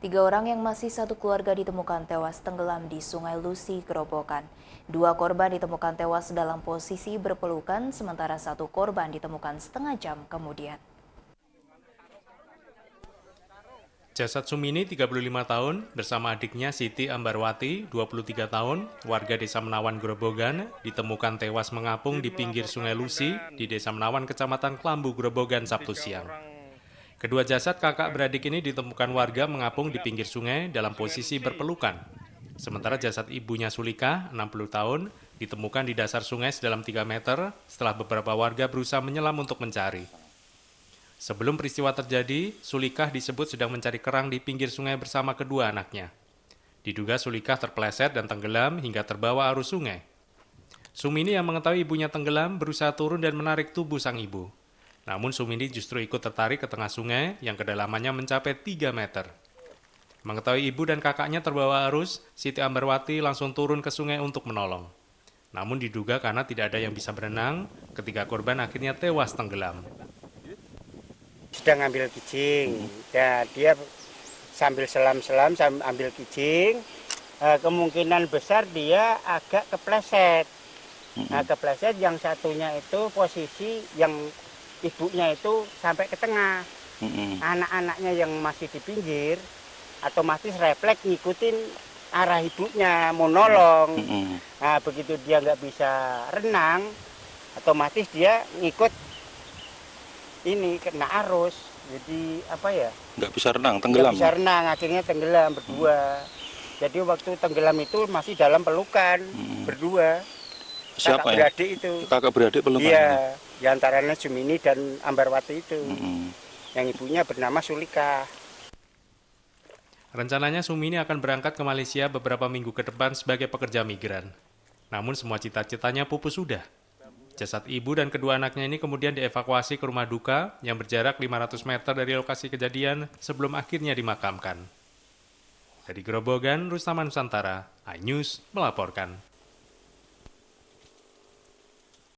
Tiga orang yang masih satu keluarga ditemukan tewas tenggelam di Sungai Lusi, Gerobokan. Dua korban ditemukan tewas dalam posisi berpelukan, sementara satu korban ditemukan setengah jam kemudian. Jasad Sumini, 35 tahun, bersama adiknya Siti Ambarwati, 23 tahun, warga Desa Menawan, Gerobogan, ditemukan tewas mengapung di pinggir Sungai Lusi di Desa Menawan, Kecamatan Klambu, Gerobogan, Sabtu siang. Kedua jasad kakak beradik ini ditemukan warga mengapung di pinggir sungai dalam posisi berpelukan. Sementara jasad ibunya Sulika, 60 tahun, ditemukan di dasar sungai sedalam 3 meter setelah beberapa warga berusaha menyelam untuk mencari. Sebelum peristiwa terjadi, Sulikah disebut sedang mencari kerang di pinggir sungai bersama kedua anaknya. Diduga Sulikah terpeleset dan tenggelam hingga terbawa arus sungai. Sumini yang mengetahui ibunya tenggelam berusaha turun dan menarik tubuh sang ibu. Namun Sumini justru ikut tertarik ke tengah sungai yang kedalamannya mencapai 3 meter. Mengetahui ibu dan kakaknya terbawa arus, Siti Ambarwati langsung turun ke sungai untuk menolong. Namun diduga karena tidak ada yang bisa berenang, ketiga korban akhirnya tewas tenggelam. Sedang ambil kijing, dan dia sambil selam-selam ambil kijing, kemungkinan besar dia agak kepleset. Nah, kepleset yang satunya itu posisi yang ibunya itu sampai ke tengah. Anak-anaknya yang masih di pinggir otomatis refleks ngikutin arah ibunya mau nolong. Nah, begitu dia nggak bisa renang, otomatis dia ngikut ini kena arus, jadi apa ya? Nggak bisa renang, tenggelam. Nggak bisa renang, akhirnya tenggelam berdua. Jadi waktu tenggelam itu masih dalam pelukan berdua. Siapa kakak beradik itu? Kakak beradik pelukan. Iya, diantaranya Sumini dan Ambarwati itu. Yang ibunya bernama Sulika. Rencananya Sumini akan berangkat ke Malaysia beberapa minggu ke depan sebagai pekerja migran. Namun semua cita-citanya pupus sudah. Jasad ibu dan kedua anaknya ini kemudian dievakuasi ke rumah duka yang berjarak 500 meter dari lokasi kejadian sebelum akhirnya dimakamkan. Dari Gerobogan, Rustaman Nusantara, iNews melaporkan.